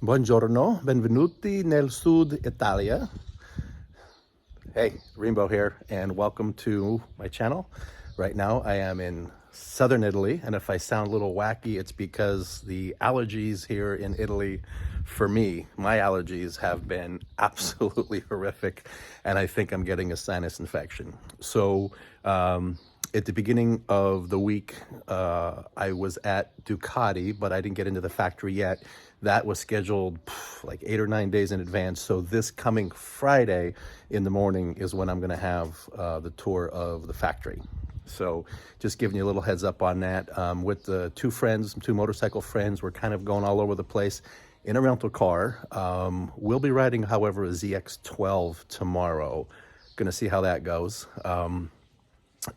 Buongiorno, benvenuti nel Sud Italia. Hey, Rainbow here, and welcome to my channel. Right now I am in southern Italy, and if I sound a little wacky, it's because the allergies here in Italy, for me, my allergies have been absolutely horrific, and I think I'm getting a sinus infection. So at the beginning of the week, I was at Ducati, but I didn't get into the factory yet. That was scheduled like 8 or 9 days in advance. So this coming Friday in the morning is when I'm going to have the tour of the factory. So just giving you a little heads up on that. With the two motorcycle friends, we're kind of going all over the place in a rental car. We'll be riding, however, a ZX12 tomorrow. Going to see how that goes.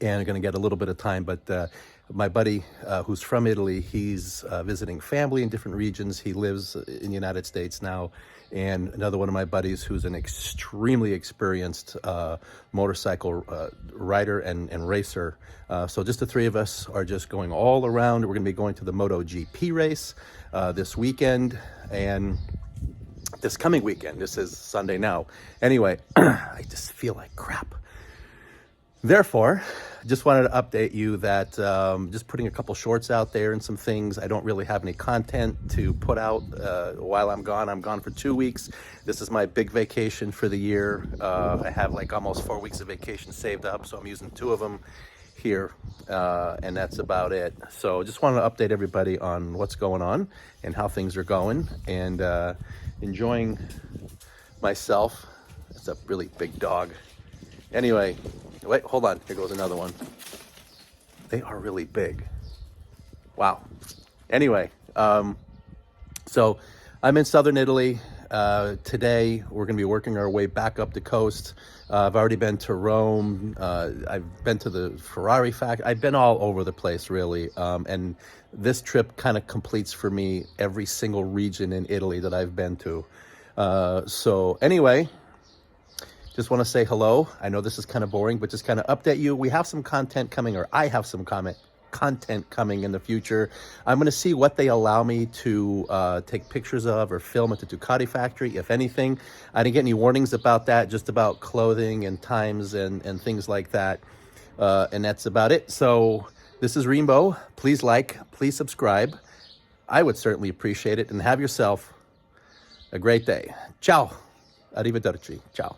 And going to get a little bit of time, but my buddy who's from Italy, he's visiting family in different regions. He lives in the United States now. And another one of my buddies who's an extremely experienced motorcycle rider and racer. So just the three of us are just going all around. We're going to be going to the MotoGP race this weekend and this coming weekend. This is Sunday now. Anyway, I just feel like crap. Therefore, just wanted to update you that just putting a couple shorts out there and some things. I don't really have any content to put out while I'm gone. I'm gone for 2 weeks. This is my big vacation for the year. I have like almost 4 weeks of vacation saved up, so I'm using 2 of them here, and that's about it. So just wanted to update everybody on what's going on and how things are going, and enjoying myself. It's a really big dog. Anyway, wait, hold on. Here goes another one. They are really big. Wow. Anyway, so I'm in southern Italy. Today, we're going to be working our way back up the coast. I've already been to Rome. I've been to the Ferrari factory. I've been all over the place, really. And this trip kind of completes for me every single region in Italy that I've been to. So anyway, just want to say hello. I know this is kind of boring, but just kind of update you. We have some content coming, or I have some content coming in the future. I'm going to see what they allow me to take pictures of or film at the Ducati factory, if anything. I didn't get any warnings about that, just about clothing and times and things like that. And that's about it. So this is Rainbow. Please like, please subscribe. I would certainly appreciate it. And have yourself a great day. Ciao. Arrivederci. Ciao.